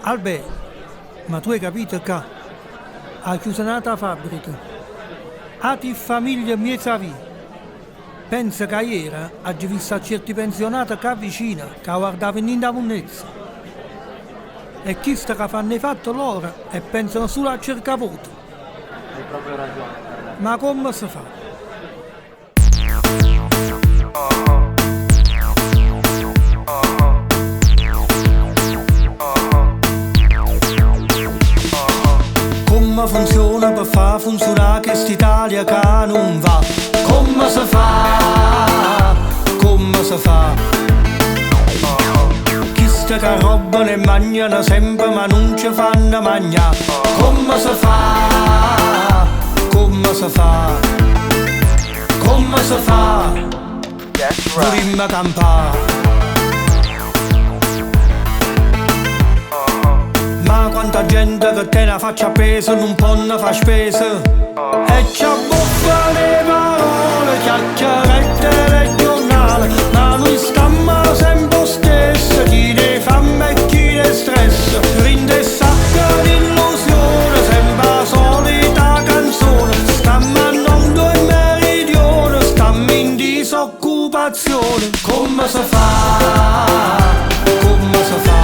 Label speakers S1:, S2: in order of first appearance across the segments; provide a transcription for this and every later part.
S1: Albè, ma tu hai capito che ha chiuso la fabbrica? A ti famiglia mia savi. Pensa che ieri ha visto a certi pensionati che vicino, che guardavano in da munnezza. E chi sta che fanno i fatti loro e pensano solo a cercare voto.
S2: Hai proprio ragione.
S1: Ma come si fa? Come funziona per far funzionare quest'Italia che non va? Come si fa? Come si fa? Chiste che roba ne mangiano sempre ma non ci fanno mangiare. Come si fa? Come si fa? Come si fa? Vorremmo campare. Ma quanta gente che te la faccia peso non può ne fa spesa. E c'ha buffa le parole, chiacchierette regionali. Ma noi stiamo sempre stesso, chi ne fame e chi ne stress. Rinde sacca d'illusione, sempre la solita canzone. Stiamo a nonno e meridione, stiamo in disoccupazione. Come si fa? Come si fa?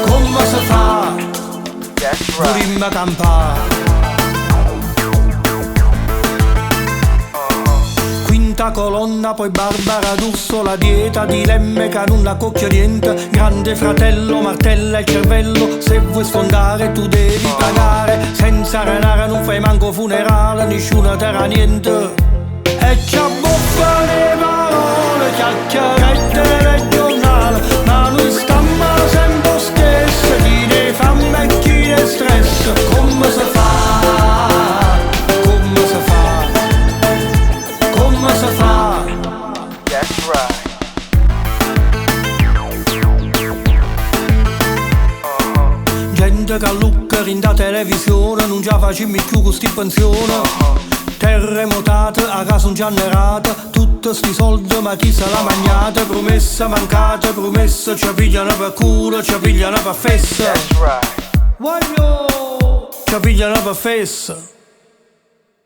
S1: Come si fa? Vorremmo campare. Quinta colonna, poi Barbara D'Urso, la dieta di Lemme che non la cocchia niente. Grande fratello, martella il cervello, se vuoi sfondare tu devi pagare. Senza renare non fai manco funerale, nessuno terra niente. E c'ha buffa le parole, chiacchierette regionali. Ma noi stiamo sempre stesso, chi ne fame e chi ne stress. Come si fa? Come si fa? Come si fa?
S3: That's right.
S1: Gente che lucca in da televisione, non già facciamo più con sti pensioni. Terremotate, a casa non già nerata, tutti sti soldi ma chi se l'ha magnata. Promessa mancata, promessa, ci pigliano per culo, ci pigliano per fessa.
S3: That's right.
S1: Voglio, ci pigliano per fessa.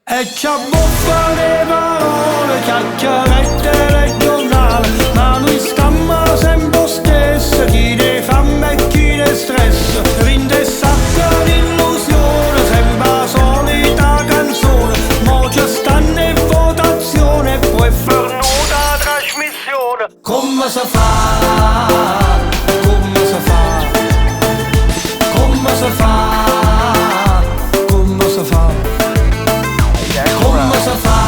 S1: E c'ha buffa le parole, chiacchierette regionali. Ma noi stiamo sempre stesso, chi ne fame e chi ne stress. Rinde sacca d'illusione, sempre la solita canzone. Mo ci stanno in votazione, poi fernuta trasmissione. Come si fa? Come si fa? Come si fa? Come si fa? Come si fa?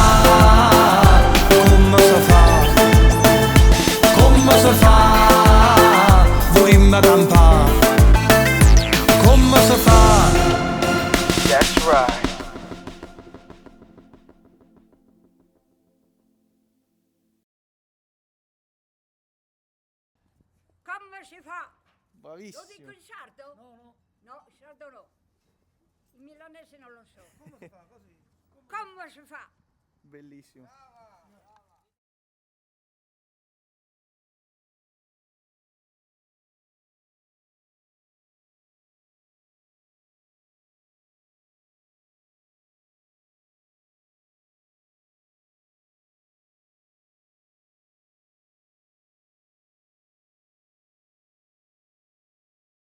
S1: Come si fa? Come si fa? Vorremmo campare. Come si fa?
S3: That's right.
S4: Come si fa? Lo dico
S5: Bravissimo.
S4: in sardo? No, in sardo no. In milanese non lo so.
S1: Come si fa così?
S4: Come si fa?
S5: Bellissimo.